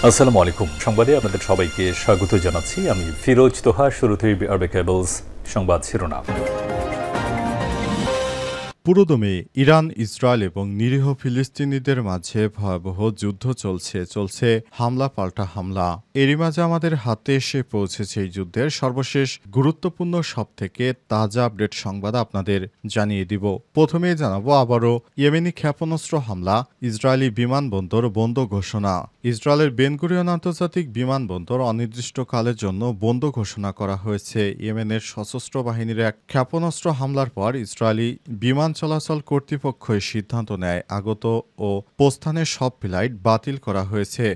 আসসালামু আলাইকুম। সংবাদে আপনাদের সবাইকে স্বাগত জানাচ্ছি। আমি ফিরোজ তোহা। শুরুতেই আরবে কেবলস সংবাদ শিরোনাম। পুরোদমে ইরান, ইসরায়েল এবং নিরীহ ফিলিস্তিনিদের মাঝে ভয়াবহ যুদ্ধ চলছে হামলা পাল্টা হামলা। এরই মাঝে আমাদের হাতে এসে পৌঁছেছে এই যুদ্ধের সর্বশেষ গুরুত্বপূর্ণ সবথেকে তাজা আপডেট সংবাদ আপনাদের জানিয়ে দিব। প্রথমেই জানাবো আবারও ইয়েমেনি ক্ষেপণাস্ত্র হামলা, ইসরায়েলি বিমানবন্দর বন্ধ ঘোষণা। ইসরায়েলের বেন গুরিয়ন আন্তর্জাতিক বিমানবন্দর অনির্দিষ্টকালের জন্য বন্ধ ঘোষণা করা হয়েছে। ইয়েমেনের সশস্ত্র বাহিনীর এক ক্ষেপণাস্ত্র হামলার পর ইসরায়েলি বিমান চলাচল কর্তৃপক্ষ এই সিদ্ধান্ত নেয়। আগত ও প্রস্থানের সব ফ্লাইট বাতিল করা হয়েছে।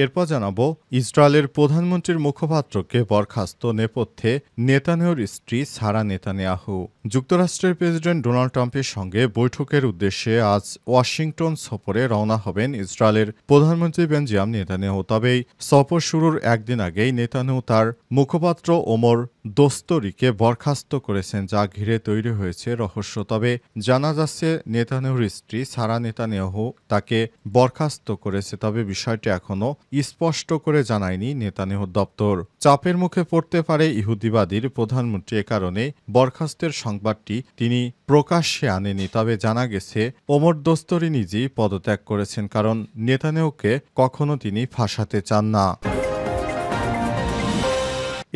এরপর জানাবো ইসরায়েলের প্রধানমন্ত্রীর মুখপাত্রকে বরখাস্ত নেপথ্যে নেতানিয়াহুর স্ত্রী সারা নেতানিয়াহু। যুক্তরাষ্ট্রের প্রেসিডেন্ট ডোনাল্ড ট্রাম্পের সঙ্গে বৈঠকের উদ্দেশ্যে আজ ওয়াশিংটন সফরে রওনা হবেন ইসরায়েলের প্রধানমন্ত্রী বেঞ্জামিন নেতানিয়াহু। তবে এই সফর শুরুর একদিন আগেই নেতানিয়াহু তার মুখপাত্র ওমর দোস্তরিকে বরখাস্ত করেছেন, যা ঘিরে তৈরি হয়েছে রহস্য। তবে জানা যাচ্ছে নেতানিয়াহুর স্ত্রী সারা নেতানিয়াহু তাকে বরখাস্ত করেছে, তবে বিষয়টি এখনও স্পষ্ট করে জানায়নি নেতানিয়াহুর দপ্তর। চাপের মুখে পড়তে পারে ইহুদিবাদীর প্রধানমন্ত্রী, এ কারণে বরখাস্তের সংবাদটি তিনি প্রকাশ্যে আনেনি। তবে জানা গেছে ওমর দোস্তরি নিজেই পদত্যাগ করেছেন, কারণ নেতানিয়াহুকে কখনো তিনি ফাঁসাতে চান না।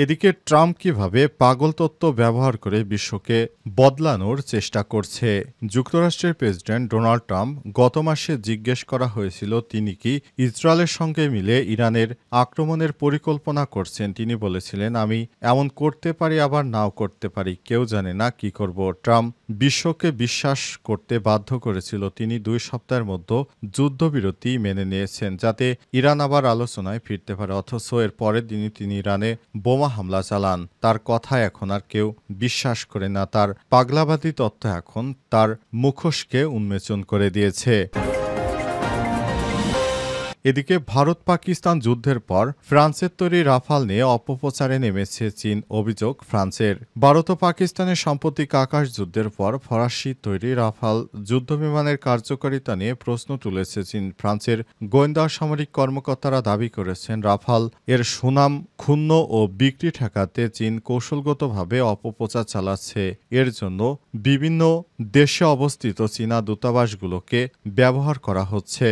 এদিকে ট্রাম্প কিভাবে পাগল তত্ত্ব ব্যবহার করে বিশ্বকে বদলানোর চেষ্টা করছে। যুক্তরাষ্ট্রের প্রেসিডেন্ট ডোনাল্ড ট্রাম্প গত মাসে জিজ্ঞেস করা হয়েছিল তিনি কি ইসরায়েলের সঙ্গে মিলে ইরানের আক্রমণের পরিকল্পনা করছেন। তিনি বলেছিলেন, আমি এমন করতে পারি আবার নাও করতে পারি, কেউ জানে না কি করব। ট্রাম্প বিশ্বকে বিশ্বাস করতে বাধ্য করেছিল তিনি 2 সপ্তাহের মধ্যে যুদ্ধবিরতি মেনে নিয়েছেন, যাতে ইরান আবার আলোচনায় ফিরতে পারে। অথচ এর পরের দিনই তিনি ইরানে বোমা হামলা চালান। তার কথা এখন আর কেউ বিশ্বাস করে না। তার পাগলাবাদী তত্ত্ব এখন তার মুখোশকে উন্মোচন করে দিয়েছে। এদিকে ভারত পাকিস্তান যুদ্ধের পর ফ্রান্সের তৈরি রাফাল নিয়ে অপপ্রচারে নেমেছে চীন। অভিযোগ ফ্রান্সের। ভারত ও পাকিস্তানের সাম্প্রতিক আকাশ যুদ্ধের পর ফরাসি তৈরি রাফাল যুদ্ধবিমানের কার্যকারিতা নিয়ে প্রশ্ন তুলেছে চীন। ফ্রান্সের গোয়েন্দা সামরিক কর্মকর্তারা দাবি করেছেন, রাফাল এর সুনাম ক্ষুণ্ণ ও বিক্রি ঠেকাতে চীন কৌশলগতভাবে অপপ্রচার চালাচ্ছে। এর জন্য বিভিন্ন দেশে অবস্থিত চীনা দূতাবাসগুলোকে ব্যবহার করা হচ্ছে।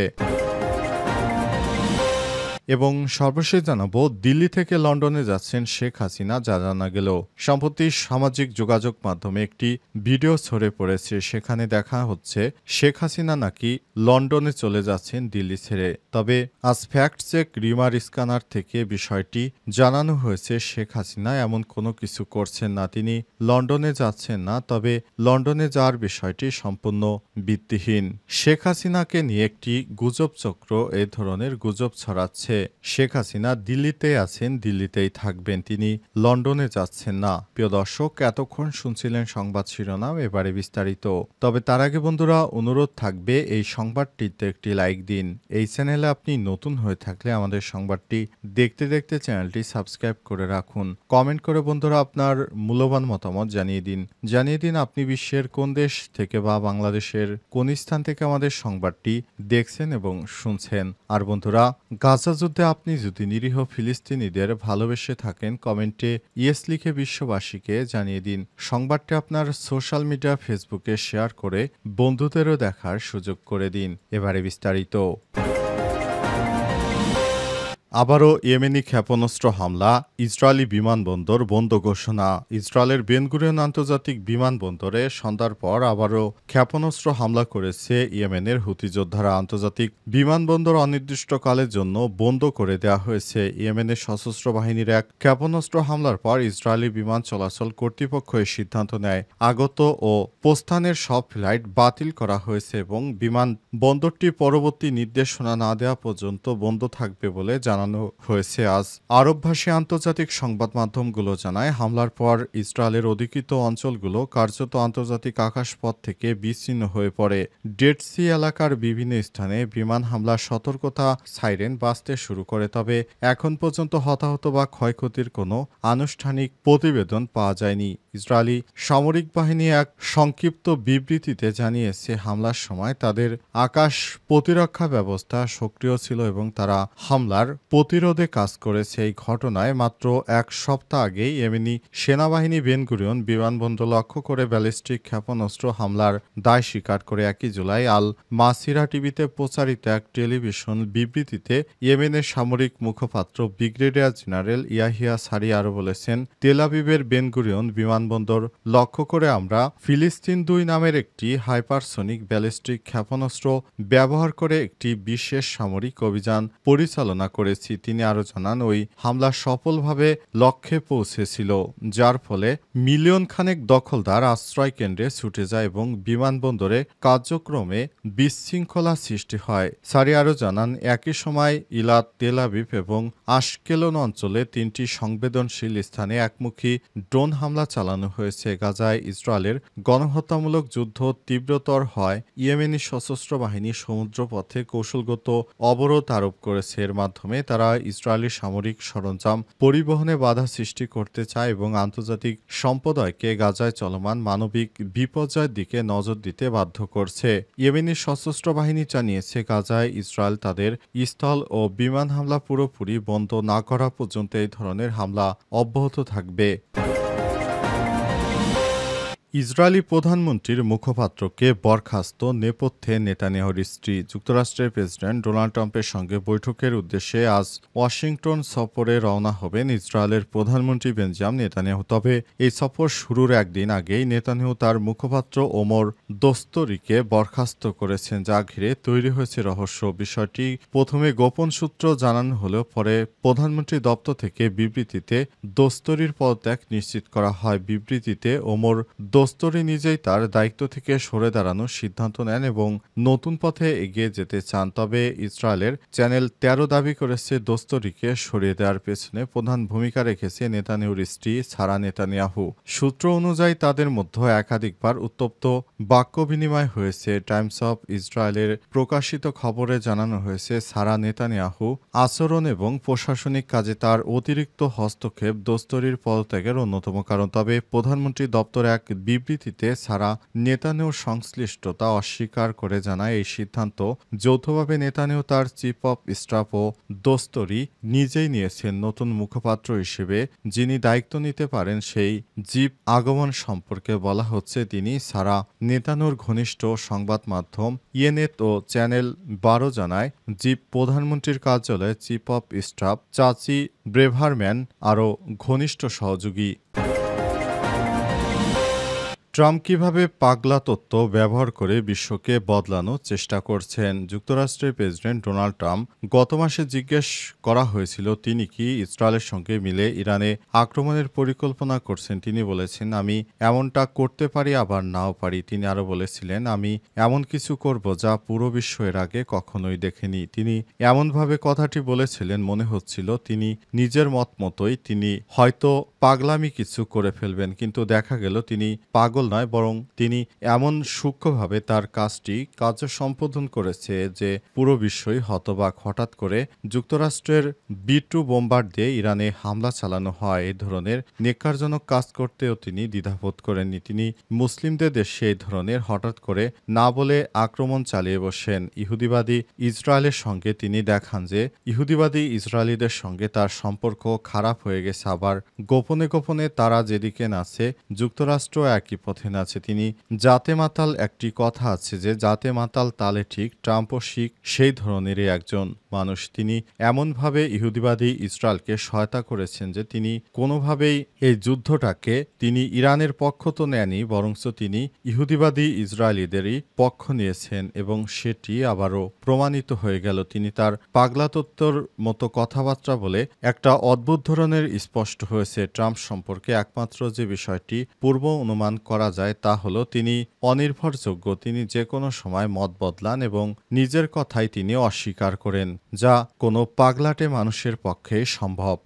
এবং সর্বশেষ জানাবো দিল্লি থেকে লন্ডনে যাচ্ছেন শেখ হাসিনা, যা জানা গেল। সম্প্রতি সামাজিক যোগাযোগ মাধ্যমে একটি ভিডিও ছড়ে পড়েছে। সেখানে দেখা হচ্ছে শেখ হাসিনা নাকি লন্ডনে চলে যাচ্ছেন দিল্লি ছেড়ে। তবে আজ ফ্যাক্ট চেক রিমার স্ক্যানার থেকে বিষয়টি জানানো হয়েছে শেখ হাসিনা এমন কোনো কিছু করছেন না, তিনি লন্ডনে যাচ্ছেন না। তবে লন্ডনে যাওয়ার বিষয়টি সম্পূর্ণ ভিত্তিহীন। শেখ হাসিনাকে নিয়ে একটি গুজব চক্র এ ধরনের গুজব ছড়াচ্ছে। শেখ হাসিনা দিল্লিতে আছেন, দিল্লিতেই থাকবেন, তিনি লন্ডনে যাচ্ছেন না। প্রিয় দর্শক, এতক্ষণ শুনছিলেন সংবাদ শিরোনাম, এবারে বিস্তারিত। তবে তার আগে বন্ধুরা অনুরোধ থাকবে এই সংবাদটিতে একটি লাইক দিন। এই চ্যানেলে আপনি নতুন হয়ে থাকলে আমাদের সংবাদটি দেখতে দেখতে চ্যানেলটি সাবস্ক্রাইব করে রাখুন। কমেন্ট করে বন্ধুরা আপনার মূল্যবান মতামত জানিয়ে দিন আপনি বিশ্বের কোন দেশ থেকে বা বাংলাদেশের কোন স্থান থেকে আমাদের সংবাদটি দেখছেন এবং শুনছেন। আর বন্ধুরা, গাজা যুদ্ধে আপনি যদি নিরীহ ফিলিস্তিনিদের ভালোবেসে থাকেন, কমেন্টে ইয়েস লিখে বিশ্ববাসীকে জানিয়ে দিন। সংবাদটি আপনার সোশ্যাল মিডিয়া ফেসবুকে শেয়ার করে বন্ধুদেরও দেখার সুযোগ করে দিন। এবারে বিস্তারিত। আবারও ইয়েমেনি ক্ষেপণাস্ত্র হামলা, ইসরায়েলি বিমানবন্দর বন্ধ ঘোষণা। ইসরায়েলের বেন গুরিয়ন আন্তর্জাতিক বিমানবন্দরে সন্ধ্যার পর আবারও ক্ষেপণাস্ত্র হামলা করেছে ইয়েমেনের হুতি যোদ্ধারা। আন্তর্জাতিক বিমানবন্দর অনির্দিষ্টকালের জন্য বন্ধ করে দেওয়া হয়েছে। ইয়েমেনের সশস্ত্র বাহিনীর এক ক্ষেপণাস্ত্র হামলার পর ইসরায়েলি বিমান চলাচল কর্তৃপক্ষ এই সিদ্ধান্ত নেয়। আগত ও প্রস্থানের সব ফ্লাইট বাতিল করা হয়েছে এবং বিমানবন্দরটি পরবর্তী নির্দেশনা না দেওয়া পর্যন্ত বন্ধ থাকবে বলে জানানো হয়েছে। আজ আরবভাষী আন্তর্জাতিক সংবাদ মাধ্যমগুলো জানায়, হামলার পর ইসরায়েলের অধিকৃত অঞ্চলগুলো কার্যত আন্তর্জাতিক আকাশপথ থেকে বিচ্ছিন্ন হয়ে পড়ে। ডেড সি এলাকার বিভিন্ন স্থানে বিমান হামলার সতর্কতা সাইরেন বাজতে শুরু করে। তবে এখন পর্যন্ত হতাহত বা ক্ষয়ক্ষতির কোনো আনুষ্ঠানিক প্রতিবেদন পাওয়া যায়নি। ইসরায়েলি সামরিক বাহিনী এক সংক্ষিপ্ত বিবৃতিতে জানিয়েছে হামলার সময় তাদের আকাশ প্রতিরক্ষা ব্যবস্থা সক্রিয় ছিল এবং তারা হামলার প্রতিরোধে কাজ করেছে। এই ঘটনায় মাত্র এক সপ্তাহ আগেই ইয়েমেনি সেনাবাহিনী বেন গুরিয়ন বিমানবন্দর লক্ষ্য করে ব্যালিস্টিক ক্ষেপণাস্ত্র হামলার দায় স্বীকার করে। 1 জুলাই আল মাসিরা টিভিতে প্রচারিত এক টেলিভিশন বিবৃতিতে ইয়েমেনের সামরিক মুখপাত্র ব্রিগেডিয়ার জেনারেল ইয়াহিয়া সারি আরও বলেছেন, তেল আবিবের বেন গুরিয়ন বিমানবন্দর লক্ষ্য করে আমরা ফিলিস্তিন 2 নামের একটি হাইপারসনিক ব্যালিস্টিক ক্ষেপণাস্ত্র ব্যবহার করে একটি বিশেষ সামরিক অভিযান পরিচালনা করেছি। তিনি আরও জানান, ওই হামলা সফলভাবে লক্ষ্যে পৌঁছেছিল, যার ফলে মিলিয়ন খানেক দখলদার আশ্রয় কেন্দ্রে ছুটে যায় এবং বিমানবন্দরে কার্যক্রমে বিশৃঙ্খলা সৃষ্টি হয়। সারি আরও জানান, একই সময় ইলাত, তেল আবিব এবং আশকেলন অঞ্চলে 3টি সংবেদনশীল স্থানে একমুখী ড্রোন হামলা চালানো হয়েছে। গাজায় ইসরায়েলের গণহত্যামূলক যুদ্ধ তীব্রতর হয় ইয়েমেনি সশস্ত্র বাহিনী সমুদ্রপথে কৌশলগত অবরোধ আরোপ করেছে। এর মাধ্যমে তারা ইসরায়েলি সামরিক সরঞ্জাম পরিবহনে বাধা সৃষ্টি করতে চায় এবং আন্তর্জাতিক সম্প্রদায়কে গাজায় চলমান মানবিক বিপর্যয়ের দিকে নজর দিতে বাধ্য করছে। ইয়েমেনি সশস্ত্র বাহিনী জানিয়েছে, গাজায় ইসরায়েল তাদের স্থল ও বিমান হামলা পুরোপুরি বন্ধ না করা পর্যন্ত এই ধরনের হামলা অব্যাহত থাকবে। ইসরায়েলি প্রধানমন্ত্রীর মুখপাত্রকে বরখাস্ত নেপথ্যে নেতানিয়াহুর স্ত্রী। যুক্তরাষ্ট্রের প্রেসিডেন্ট ডোনাল্ড ট্রাম্পের সঙ্গে বৈঠকের উদ্দেশ্যে আজ ওয়াশিংটন সফরে রওনা হবেন ইসরায়েলের প্রধানমন্ত্রী বেঞ্জামিন নেতানিয়াহু। তবে এই সফর শুরুর একদিন আগেই নেতানিয়াহু তার মুখপাত্র ওমর দস্তরিকে বরখাস্ত করেছেন, যা ঘিরে তৈরি হয়েছে রহস্য। বিষয়টি প্রথমে গোপন সূত্র জানানো হলেও পরে প্রধানমন্ত্রী দপ্তর থেকে বিবৃতিতে দস্তরির পদত্যাগ নিশ্চিত করা হয়। বিবৃতিতে ওমর দস্তরি নিজেই তার দায়িত্ব থেকে সরে দাঁড়ানোর সিদ্ধান্ত নেন এবং নতুন পথে এগিয়ে যেতে চান। তবে ইসরায়েলের চ্যানেল 13 দাবি করেছে দস্তরিকে সরিয়ে দেওয়ার পেছনে প্রধান ভূমিকা রেখেছে নেতানিয়াহুর স্ত্রী সারা নেতানিয়াহু। সূত্র অনুযায়ী তাদের মধ্যে একাধিকবার উত্তপ্ত বাক্য বিনিময় হয়েছে। টাইমস অফ ইসরায়েলের প্রকাশিত খবরে জানানো হয়েছে, সারা নেতানিয়াহু আচরণ এবং প্রশাসনিক কাজে তার অতিরিক্ত হস্তক্ষেপ দস্তরির পদত্যাগের অন্যতম কারণ। তবে প্রধানমন্ত্রী দপ্তর এক বিবৃতিতে সারা নেতানিয়াহুর সংশ্লিষ্টতা অস্বীকার করে জানায়, এই সিদ্ধান্ত যৌথভাবে নেতানিয়াহু, তার চিফ অব স্টাফ ও দস্তরি নিজেই নিয়েছেন। নতুন মুখপাত্র হিসেবে যিনি দায়িত্ব নিতে পারেন সেই জিপ আগমন সম্পর্কে বলা হচ্ছে, তিনি সারা নেতানিয়াহুর ঘনিষ্ঠ সংবাদ মাধ্যম ইয়েনেট ও চ্যানেল 12 জানায়, জিপ প্রধানমন্ত্রীর কার্যালয়ে চিফ অব স্টাফ চাচি ব্রেভারম্যান আরও ঘনিষ্ঠ সহযোগী। ট্রাম্প কিভাবে পাগলা তত্ত্ব ব্যবহার করে বিশ্বকে বদলানোর চেষ্টা করছেন? যুক্তরাষ্ট্রের প্রেসিডেন্ট ডোনাল্ড ট্রাম্প গত মাসে জিজ্ঞেস করা হয়েছিল তিনি কি ইসরায়েলের সঙ্গে মিলে ইরানে আক্রমণের পরিকল্পনা করছেন। তিনি বলেছেন, আমি এমনটা করতে পারি আবার নাও পারি। তিনি আরও বলেছিলেন, আমি এমন কিছু করব যা পুরো বিশ্ব এর আগে কখনোই দেখেনি। তিনি এমনভাবে কথাটি বলেছিলেন মনে হচ্ছিল তিনি নিজের মত মতোই তিনি হয়তো পাগলামি কিছু করে ফেলবেন, কিন্তু দেখা গেল তিনি পাগল নয়, বরং তিনি এমন সূক্ষ্মভাবে তার কার্য সম্পাদন করেছে যে পুরো বিশ্বই হতবাক। হঠাৎ করে যুক্তরাষ্ট্রের B-2 বোম্বার দিয়ে ইরানে হামলা চালানো হয়। এই ধরনের নেকারজনক কাজ করতেও তিনি দ্বিধাবোধ করেননি। তিনি মুসলিমদের দেশে এই ধরনের হঠাৎ করে না বলে আক্রমণ চালিয়ে বসেন। ইহুদিবাদী ইসরায়েলের সঙ্গে তিনি দেখান যে ইহুদিবাদী ইসরায়েলিদের সঙ্গে তার সম্পর্ক খারাপ হয়ে গেছে, আবার গোপনে গোপনে তারা যেদিকে নাচে যুক্তরাষ্ট্র একই পথে নাচে। তিনি জাতে মাতাল, একটি কথা আছে যে জাতে মাতাল তালে ঠিক, ট্রাম্পও শিখ সেই ধরনেরই একজন মানুষ। তিনি এমনভাবে ইহুদিবাদী ইসরায়েলকে সহায়তা করেছেন যে তিনি কোনোভাবেই এই যুদ্ধটাকে তিনি ইরানের পক্ষ তো নেননি, বরঞ্চ তিনি ইহুদিবাদী ইসরায়েলিদেরই পক্ষ নিয়েছেন এবং সেটি আবারও প্রমাণিত হয়ে গেল। তিনি তার পাগলা তত্ত্বর মতো কথাবার্তা বলে একটা অদ্ভুত ধরনের স্পষ্ট হয়েছে ট্রাম্প সম্পর্কে। একমাত্র যে বিষয়টি পূর্ব অনুমান করা যায় তা হলো তিনি অনির্ভরযোগ্য। তিনি যে কোনো সময় মত বদলান এবং নিজের কথাই তিনি অস্বীকার করেন, যা কোনো পাগলাটে মানুষের পক্ষে সম্ভব।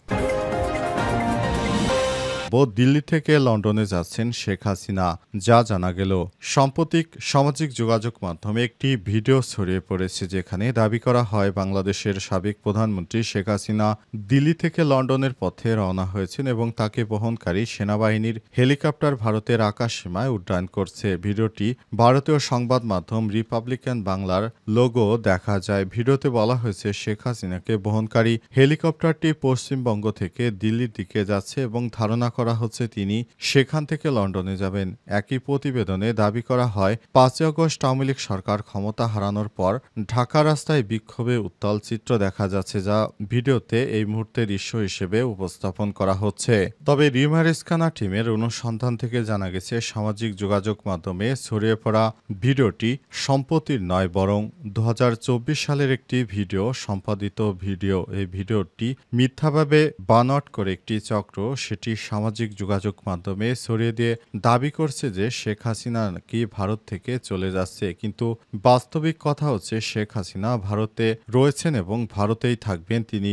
দিল্লি থেকে লন্ডনে যাচ্ছেন শেখ হাসিনা, যা জানা গেল। সাম্প্রতিক সামাজিক যোগাযোগ মাধ্যমে একটি ভিডিও ছড়িয়ে পড়েছে, যেখানে দাবি করা হয় বাংলাদেশের সাবেক প্রধানমন্ত্রী শেখ হাসিনা দিল্লি থেকে লন্ডনের পথে রওনা হয়েছেন এবং তাকে বহনকারী সেনাবাহিনীর হেলিকপ্টার ভারতের আকাশসীমায় উড্ডয়ন করছে। ভিডিওটি ভারতীয় সংবাদ মাধ্যম রিপাবলিকান বাংলার লোগো দেখা যায়। ভিডিওতে বলা হয়েছে, শেখ হাসিনাকে বহনকারী হেলিকপ্টারটি পশ্চিমবঙ্গ থেকে দিল্লির দিকে যাচ্ছে এবং ধারণা করা হচ্ছে তিনি সেখান থেকে লন্ডনে যাবেন। একই প্রতিবেদনে দাবি করা হয়, 5 আগস্ট আওয়ামী লীগ সরকার ক্ষমতা হারানোর পর ঢাকা রাস্তায় বিক্ষোভে উত্তাল চিত্র দেখা যাচ্ছে, যা ভিডিওতে এই মুহূর্তের দৃশ্য হিসেবে উপস্থাপন করা হচ্ছে। তবে রিমারিস্কানা টিমের অনুসন্ধান থেকে জানা গেছে, সামাজিক যোগাযোগ মাধ্যমে ছড়িয়ে পড়া ভিডিওটি সম্প্রতির নয়, বরং 2024 সালের একটি ভিডিও, সম্পাদিত ভিডিও। এই ভিডিওটি মিথ্যাভাবে বানোয়াট করে একটি চক্র সেটি সামাজিক যোগাযোগ মাধ্যমে ছড়িয়ে দিয়ে দাবি করছে যে শেখ হাসিনা নাকি ভারত থেকে চলে যাচ্ছে, কিন্তু বাস্তবিক কথা হচ্ছে শেখ হাসিনা ভারতে রয়েছেন এবং ভারতেই থাকবেন। তিনি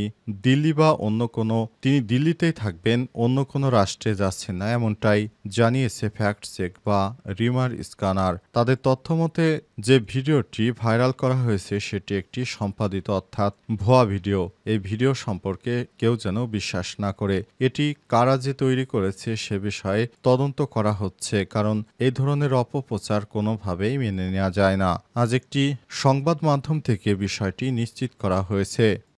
দিল্লিতেই থাকবেন, অন্য কোনো রাষ্ট্রে যাচ্ছেন না, এমনটাই জানিয়েছে ফ্যাক্ট চেক বা রিমার স্ক্যানার। তাদের তথ্যমতে যে ভিডিওটি ভাইরাল করা হয়েছে সেটি একটি সম্পাদিত অর্থাৎ ভুয়া ভিডিও। এই ভিডিও সম্পর্কে কেউ যেন বিশ্বাস না করে। এটি কারা যে তৈরি করেছে সে বিষয়ে তদন্ত করা হচ্ছে, কারণ এই ধরনের অপপ্রচার কোনোভাবেই মেনে নেওয়া যায় না। আজ একটি সংবাদ মাধ্যম থেকে বিষয়টি নিশ্চিত করা হয়েছে।